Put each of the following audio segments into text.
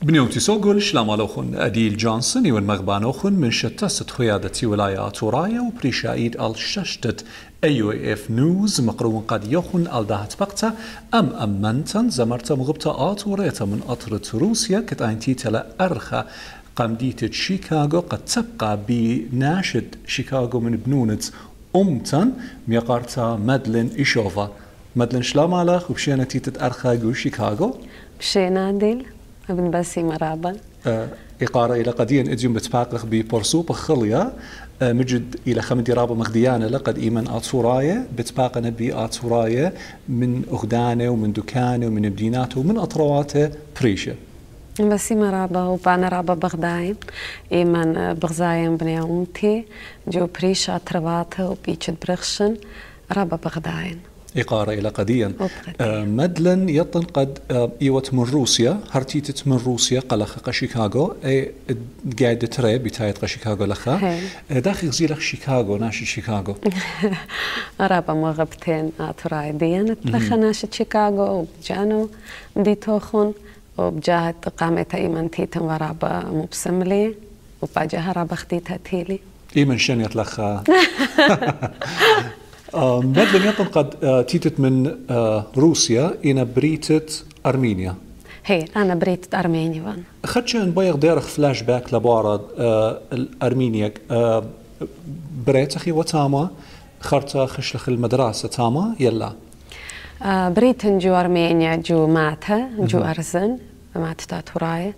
بنيوتي سوغل شلامالوخن أديل جونسون والمغبانوخن من شتست قيادة ولايات ورايا وبريشايد الششتت AUF نيوز مقرون قد يخن الدهت بقتا أمنتن زمرت مغبتا وريتا من أطرة روسيا كتاينتي تلا أرخى قمدية شيكاغو قد تبقى بناشد شيكاغو من بنونت أمتن ميقارتا مادلين إيشوفا مادلين شلامالخ وبشينا تيتت أرخى شيكاغو بشينا ديل ابن باسي مرابا إقارة إلى قديا إديوم بتباقخ ببورسو بخليا مجد إلى خمدي رابا مخديانة لقد إيمان آتوراية بتباقنا بآتوراية من أغدانة ومن دكانة ومن بديناته ومن أطرواته بريشة باسي مرابا وبانا رابا بغداين إيمان بغزاين بنيومتي جو بريشة أطرواته وبيشد برخشن رابا بغداين إقارة إلى قديا مدلن يطن قد إيوت من روسيا هرتيتت من روسيا قلخ شيكاغو قاعدة تري بتايت شيكاغو لخا داخل زيلخ شيكاغو ناشي شيكاغو رابا مغبتين آتوراي ديانت لخا ناشي شيكاغو وبجانو ديتوخون وبجاهت قامت إيمان تيتن ورابا مبسملي وباجاها رابا خديتها تيلي إيمان شنيت لخا مدلن يطن قد تيتت من روسيا إنا بريتت أرمينيا هي أنا بريتت أرمينيا وان خدشن بيغ ديرخ فلاش باك لبارد الأرمينيا بريتخي وتاما خرطة خشلخ المدرسة تاما يلا بريتن جو أرمينيا جو ماتا جو أرزن ماتا تاتوراي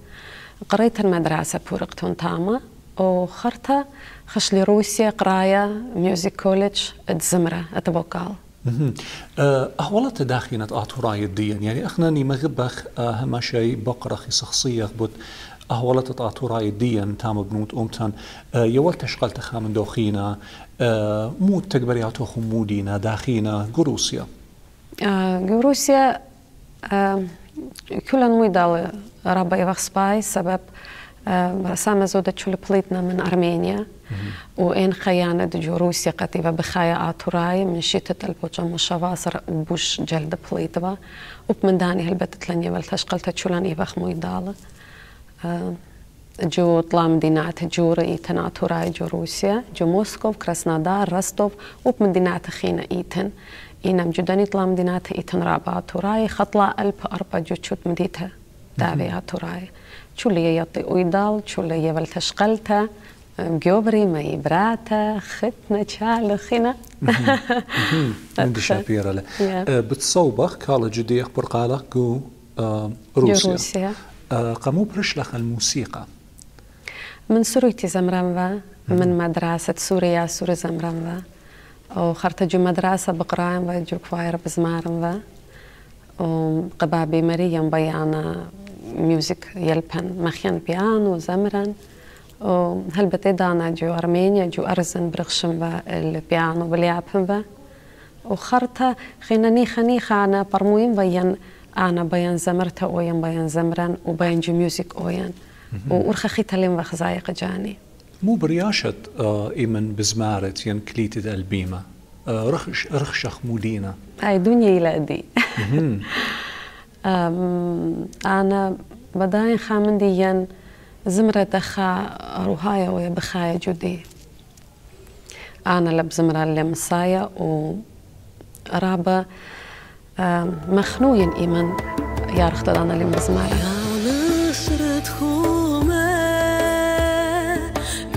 قريت المدرسة بورقتون تاما وخرطة خشلي روسيا قراية ميوزيك كوليدج الزمرة اتبوكال أهولت داخينة آتوراي الدين يعني أخناني مغبخ هما شيء بقرخي شخصية بوت أهولت آتوراي الدين تام بنوت أمتن يول تشغلت خامن دوخينا مو تكبرياتو خمودينا داخينا جروسيا جروسيا كلن ويدال ربا يوخسباي سبب سامة زودة شو بليتنا من أرمينيا وإن خيانة جو روسيا قتيبة بخايا آتوراي من شتة البوجة مشافاصر وبوش جلد بليتبا وبمن داني هلبتت لني والتشقلت شو لاني بخموي دالة جو طلا مدينات جو رئيتن آتوراي جو روسيا جو موسكوف كراسنادار رستوف وبمدينات خينا إيتن إنم جداني طلا مدينات إيتن رابا آتوراي خطلا ألب أربع جو تشوت مديتها دابي آتوراي شو اللي يعطي ويدال شو اللي يبل تشقلته جوبري ما يبراته ختنا تشال خنا عندي شابيرة له بتصوبخ كالا جدي أخبر قالك جو روسيا قاموا برشلخ الموسيقى من سوريتي زمرانفا من مدرسة سوريا سوري زمرانفا وخرت جو مدرسة بقراين وجو كواير بزمارنفا وقبابي مريم بيانا ميوزك يلبن مخيان بيانو زمرن وهل بتدانا جو أرمينيا جو أرزن برخشن البيانو باليابن وخرطة خيناني خانا برموين بيان أنا بيان زمرتا أوين بيان زمرن وبيان جو ميوزك أوين وأرخخي تلين وخزايق جاني مو برياشة إيمن بزمارت ين كليتد البيمة رخشخ مودينا أي دنيا إلى دي أنا بداين خامن ديان زمرة دخا روهايا ويا بخايا جودي أنا لبزمرة اللي مصايا ورابا مخنوين إيمن يا رخت أنا اللي مزمارة نشرت خومة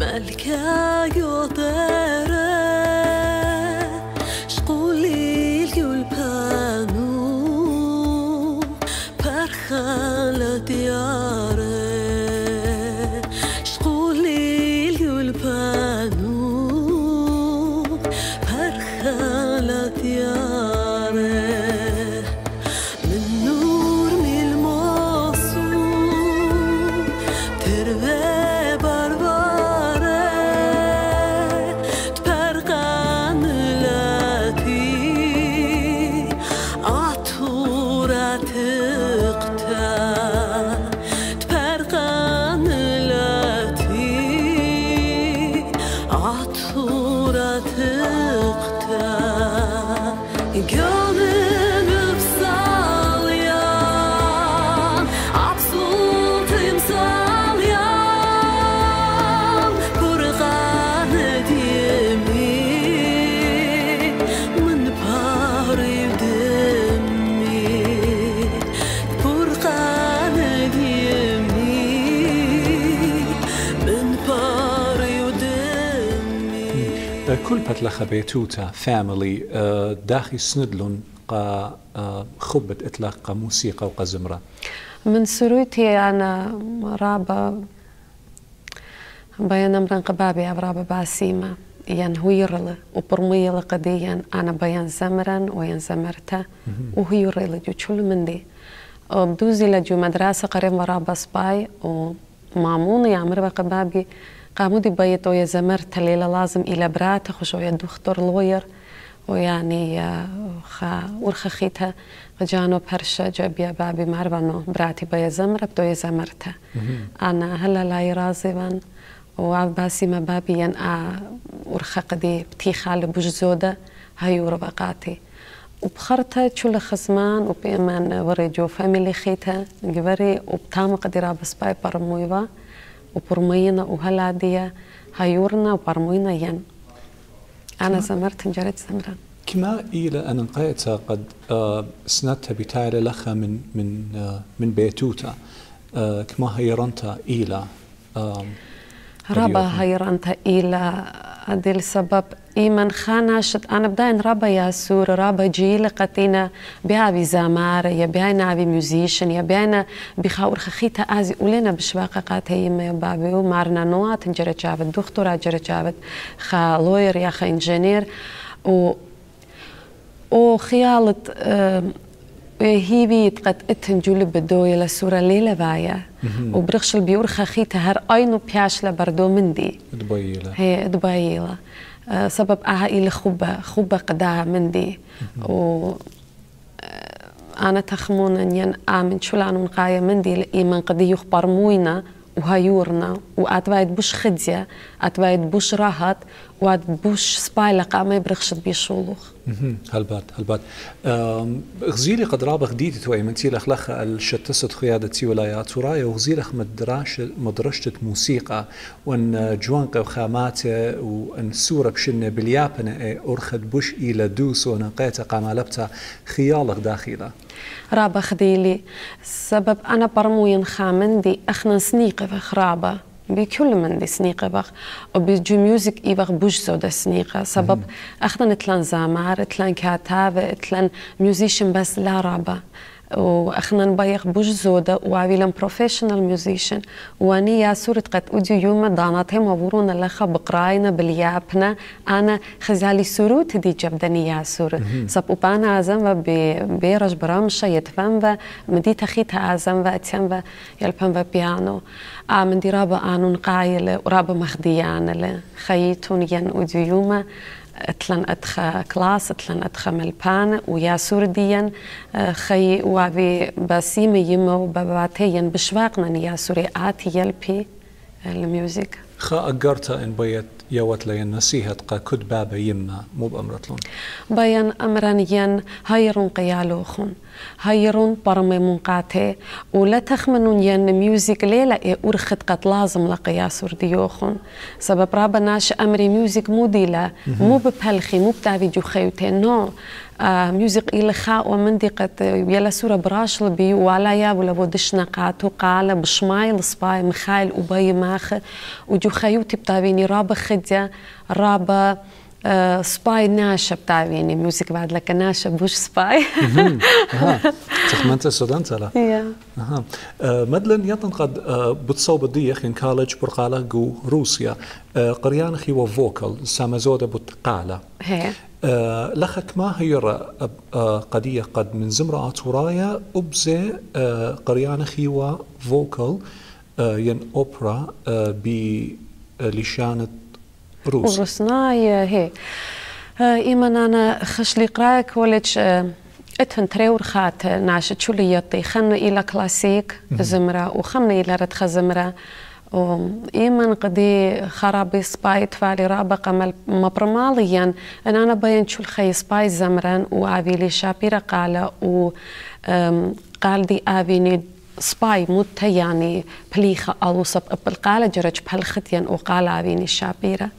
ملكة يوترة شقولي اليولبانو برخالة ديارة شقولي اليولبانو برخالة ديارة من نور من الموصول تربي بربارة تبرقان لاتي عطورة تقتا تبرقان لاتي عطورة تقتا gönlüm salyan absurdum كل بتلخ بيتوتا فاميلي داخي سندلون قا خبت إطلاق موسيقى وقزمرة من سرويتي أنا رابا بيان مرن قبابي رابا باسيمة ين هويرل وبرميل قديا أنا بيان زمرن وين زمرته وهويرل جو شل من دي بدوزي لجو مدرسة قريب رابا سباي وماموني عمر بقبابي قامودي بيت ويا زمرت الليلة لازم إلى براته خشويا دكتور لوير ويعني ورخخيتها جانو برشا جابيا بابي معرفة براتي بيا زمرة بدويا زمرتها أنا هلا لا رازبا وعباسي ما بابي ين ورخقدي بتي خال بوجزودة هاي وربقاتي وبخرتها تشول خزمان وبيمان وريجو فاميلي خيتها جبري وبتام قديرة بس باي برمويبا وبرمينا وهلادية هايورنا وبرمينا ين أنا زمرت نجرت زمران كما إلى أن انقيت قد سنتها بتاعي لخا من بيتوتا كما هيرنتا إلى رابا هيرنتا إلى هذا السبب إيمن خاناشت أنا بداين رابا ياسور رابا جيل قتينا بيها زامار يا بينا ميوزيشن يا بينا بخاور خخيتا أزي ولنا بشواقة قاتي يا بابي ومارنا نوات نجرى جابت دكتورة جرى جابت خا لوير يا خا انجينير و خيالة هيبي قد اتنجول بدوي لسورة ليلة بايا وبرخش البيور خخيتا هر اينو بياش لبردو مندي دبايلة هي دبايلة سبب إلى خبة قداها مندي و أنا تخمون أن ين آمن شلان من قاية مندي لإيمان قد يخبر موينا وهايورنا وأتبايد بوش خدية أتبايد بوش راحت وأت بوش سبايلة قامة يبرخشت بيشولوخ هلبات غزيلي قد رابا خديتي توي منتي لخ الشتست خيادتي ولايات ورايا وغزيلي مدرشة موسيقى وان جوانقة وخاماتة وان سورة بشنة باليابنة أرخد بوش إلى دوس ونقيتة قامالبتا خيالك داخلة رابا خديلي سبب أنا برموين خامندي أخنا سنيقة بخرابة بكل من دي سنيقة بخ وبيجو ميوزك إيبخ بوش زودة سنيقة سبب أخنا نتلان زامار نتلان كاتاب نتلان ميوزيشن بس لا رابا وأخنا نبيخ بوش زودة وعويلن بروفيشنال ميوزيشن واني يا سورة قد أوديو يوم داناتهم وبرونا لخا بقراينا باليابنا أنا خزالي سوروت دي جبدني يا سورة سب وبانا عزم بيرج برامشة يتفهم مدي تخيتها عزم اتيان يلبن بيانو من دي رابا آنون قايلة ورابا مخديان خيتون ين أوديو يوم اتلن ادخا كلاس اتلن ادخا ملبان ويا سورديا خي وابي باسيم يمو باباتين بشواقنا يا سوري آتي يلبي الميوزك خا أقرتا إن بيت يوت لين نسيهة قا كد بابا يما مو بأمرتلون بيان أمران ين هايرون قيالوخون هايرون برمي منقاتي ولا تخمنون ين ميوزك ليلة أرخد قد لازم لقياس ورديوخون سبب رابا ناش أمري ميوزك مو ديلا مو ببهلخي مو بتعبي جو خيوتي نو ميوزك إلى خاء ومن دي قد يلا سورة براش لبي ولا يا ولا ودش نقاتو قال بشمايل صباي مخايل وباي ماخ وجو خيوتي بتابيني رابا خديا رابا سباي ناشا بتاعيني ميوزك بعد لك ناشا بوش سباي تخمنت السودان تلا مدلن يطن قد بتصوب الديخ إن كالج برقالة جو روسيا قريان خي وفوكال سامزودة بتقالة لخك ما هي قضية قد من زمرة ورايا أبزي قريان خي وفوكال ين أوبرا بلشانة روسناي هي إيمان أنا خشلي قراء كولج اتهن تريور خات ناشد شو اللي يطي خمنا إلى كلاسيك زمرة وخمنا إلى ردخ زمرة إيمان قدي خرابي سباي تفالي رابقة مبرماليا أن أنا بين شو الخي سباي زمران وعبيلي شابيرة قالة وقال دي أبيني سباي مت يعني بليخة ألوصب بالقالة جرج بهالختين وقال عبيني الشابيرة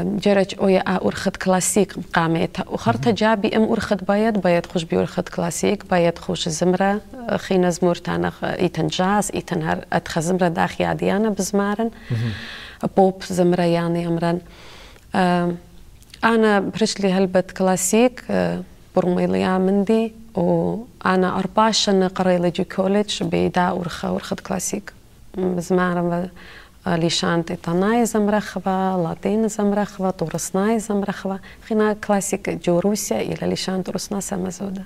جرج أويا أرخد كلاسيك قامتها وخرت جابي أرخد بايد خوش بيرخد كلاسيك بايد خوش زمرة خينا زمورتانا إيتن جاز إيتن هر أدخ زمرة داخي عديانا بزمارن بوب زمرة يعني أمران أنا برشلي هلبت كلاسيك برميليا مندي وأنا 4 سنة قريلة كوليدج بدا ورخد كلاسيك بزمان ليشانتي تناي زمرخبة لاتين زمرخبة تورسناي زمرخبة خينا كلاسيك جو روسيا إلى ليشانت روسنا سمزودة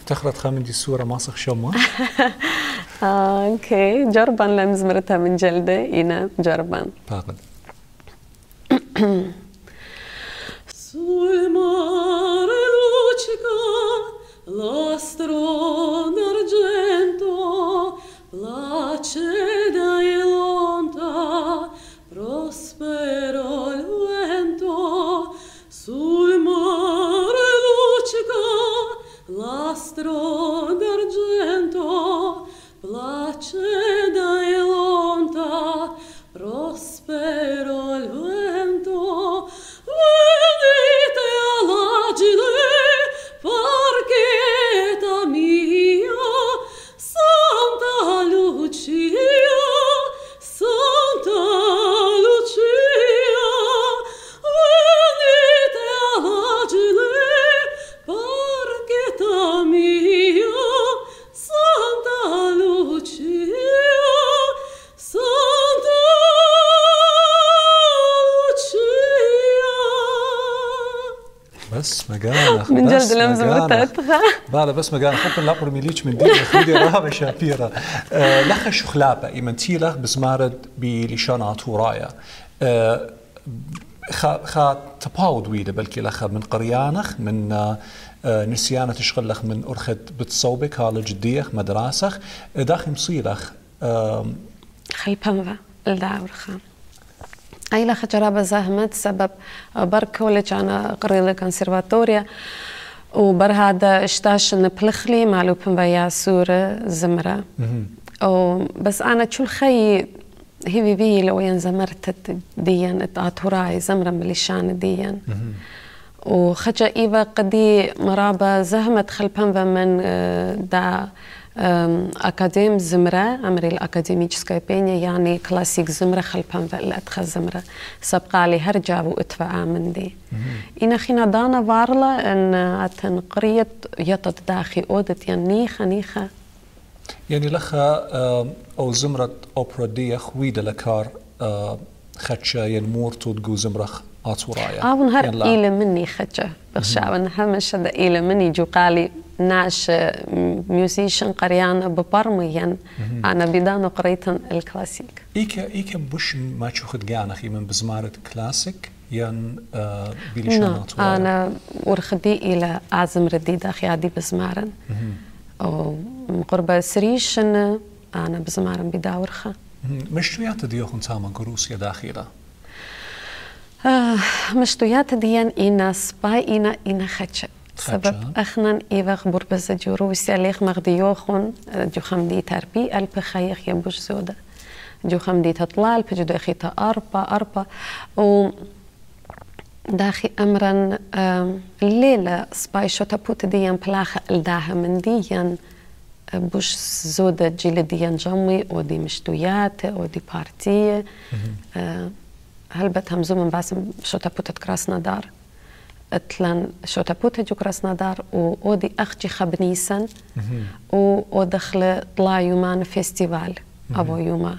تخرت خامن دي الصورة ماسخ شوما اوكي جربا لمزمرتها من جلدة إنا جربا باقد Sul mare luccica l'astro d'argento, placida e lonta, prospero il vento. Sul mare luccica l'astro d'argento, placida e lonta, prospero il vento. Venite all'agile, parchetta mia, Santa Lucia, Santa Lucia. Venite all'agile, parchetta mia, Santa Lucia, Santa بس مجانا من جلد لمزمرتها بعد بس مجانا حتى لابر ميليش من دي خدي رهبة شابيرة لخ شخلابة إيمانتي لخ بزمارد بلشان عطورايا خا تباود ويدا بلكي لخ من قريانخ من نسيانة تشغلخ من أرخد بتصوبك هالا جديخ مدراسخ داخل مصيلخ خلبنفا الدعور خام أي لخ جرابة زهمت سبب بر كوليج أنا قريلة كونسيرفاتوريا وبر هذا اشتاشن بلخلي معلوبن بيا سورة زمرة بس أنا شو الخي هي بي لو ينزمرت ديان اتعطوراي زمرة مليشان ديان وخجا إيفا قدي مرابة زهمت خلبنفا من دا أكاديم زمرة عمري الأكاديمية بينيا يعني كلاسيك زمرة خلبنفا الأدخل زمرة سبقى لي هرجع واتفاع من دي إنا خينا دانا وارلا أن أتن قرية يطد داخي أودت يعني نيخة يعني لخا أو زمرة أوبرا دي خويدة لكار خدشة ينمور تودقو زمرخ عطورايا أون هر إيلة مني خدشة بخشاون همش هذا إيلة مني جو قالي ناش ميوزيشن قريانا ببرميان أنا بدانو قريتن الكلاسيك إيكا بوش ما تشوخد جانا خي من بزمارة كلاسيك ين بلشان عطورايا أنا ورخدي إلى أعزم ردي داخي عادي بزمارن أو قرب سريشن أنا بزمارن بداورخة مشتويات ديوخن تاما قروسيا داخلة مشتويات ديان إنا سباي إنا خدشة سبب أخنا إيوخ بربز جو روسيا ليخ مغديوخن جو خمدي تربي ألب خيخ يبوش زودة جو خمدي تطلال بجو داخي أربا و داخي أمرا الليلة سباي شو تبوت ديان بلاخة الداها من ديان بوش زودة جيل ديان جمي أو دي مشتويات أو دي بارتية هلبت همزو من باسم شو تبوتت كراسنادار اتلان شو تبوتت جو كراسنادار و دي أخجي خبنيسن و دخل طلع يومان فيستيفال أبو يوما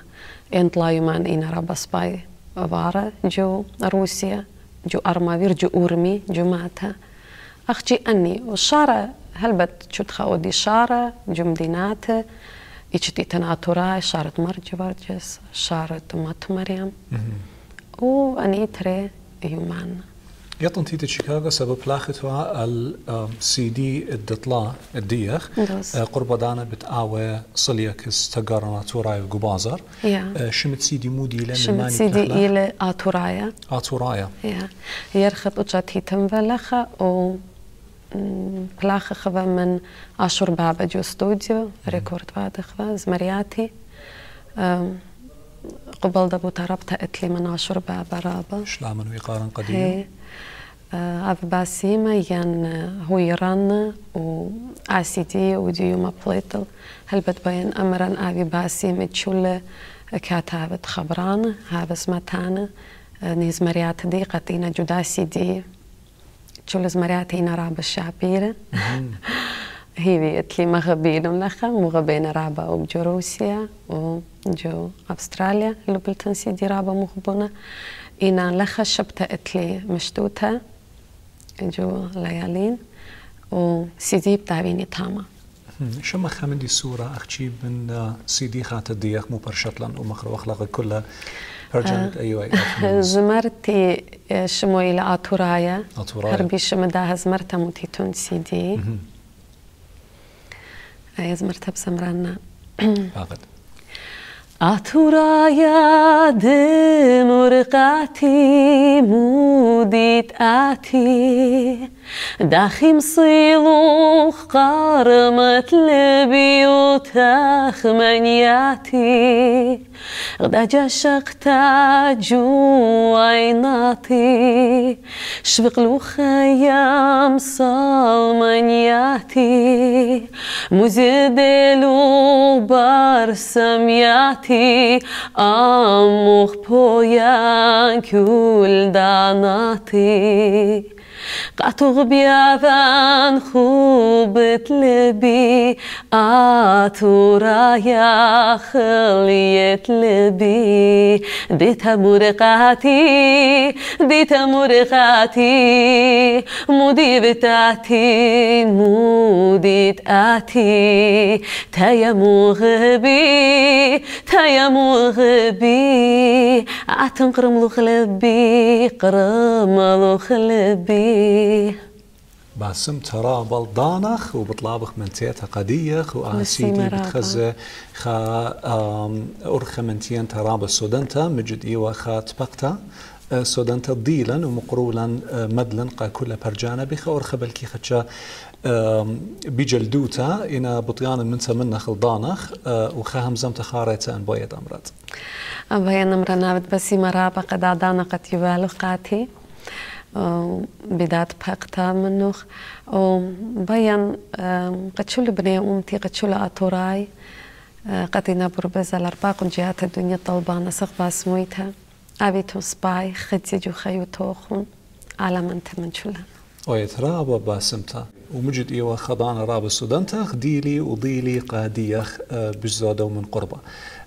إن طلع يومان إنا رابا سباي وارا جو روسيا جو أرمافير جو أورمي جو ماتها أخجي أني والشارة هلبت شو تخاودي شارة جو مدينات إيشتي تناتوراي شارة مرج برجس شارة مات مريم وأني تري يومان يطن تيتا شيكاغو سبب لاختها السي دي الدطلا الديخ قرب دانا بتقاوى صليكس تقارنا توراي وقبازر شمت سي دي مودي لان شمت سي دي إلى آتورايا يرخط أجاتي تنبلخة و بلاخ خبا من عشر بابا جو ستوديو ريكورد بعد خبا زمرياتي قبل دبو تربت اتلي من عشر بابا رابا شلامن ويقارن قديم أف باسيمة ين هو يرن و آسيدي و ديوما بليتل هل بتبين أمرا أفي باسيمة شولة كاتابت خبران هابس متانا نيز مريات دي قطينا جداسي دي شو مرياتينا رابا الشعبيرة هي بيت لي مغبين ملخا مغبين رابا وبجو روسيا وجو أستراليا اللي بلتنسي دي رابا مغبونة إنا لخا شبتا اتلي مشتوتا جو ليالين وسيدي بتابيني تاما شما خامن دي صورة أختي من سيدي خات الديخ مو برشتلن ومخرو أخلاق كلها برجانت أيوة زمرتي شمو إلى آتورايا هربي شمداها زمرتا موتيتون سيدي أي زمرتا بسمرانا فقط آتورايا دمرقاتي موديت آتي داخم صيلوخ قارمت لبيوت أخمنياتي غدا جاشقتا جو عيناتي شبق لو خيام صالمنياتي مزدلو برسمياتي أموخ بويان كل داناتي قطغ بياذان خوبت لبي آتورايا خليت لبي ديتا مرقاتي مودي بتاتي موديت آتي تايا مغبي عتنقرم لو خلبي قرم لو خلبي باسم ترى بلدانخ وبطلابخ من تيتا قديخ وآسيدي بتخزى خا أرخ من تين ترى بالسودنتا مجد إيوا خا تبقتا سودنتا ضيلا ومقرولا مدلا قا كل برجانا بخا أرخ بالكي خدشا بجلدوتا إنا بطيان من سمنا خلدانخ وخا همزم تخاريتا أن بويد أمرات أبايا نمرنا بس مرابا قد عدانا قد يبالغ قاتي بدات بقتا منوخ وبيان قد شو بني أمتي قد شو لأطوراي قد نبربز الأرباق جهات الدنيا طلبانة سقبا سمويتها أبيتو سباي خديجو خيو توخون على من تمن شلان ويترابا باسمتا ومجد إيوا خضانا راب السودانتا خديلي وضيلي قاديخ بجزادو من قربة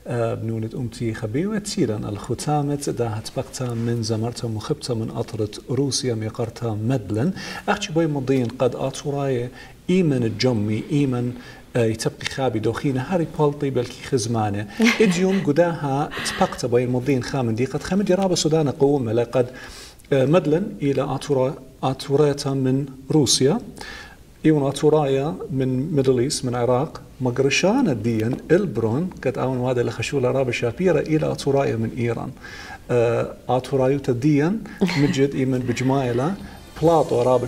بنونة أمتي خبيوة تسيرا الختامة داهت بقتا من زمرتا مخبتا من أطرت روسيا ميقرتا مدلن أختي بوي مضين قد أطوراي إيمن الجمي إيمن يتبقي خابي دوخينا هاري بولطي بلكي خزمانة إديوم قداها تبقتا بوي مضين خامن دي قد خامن دي راب السودان قومة لقد مدلن إلى أطوراتا من روسيا إيون أطورايا من ميدل من العراق مقرشان الدين البرون قد أون هذا اللي خشولة راب شابيرة إلى أطورايا من إيران أطورايو تدين مجد إيمن بجمايلة بلاطو راب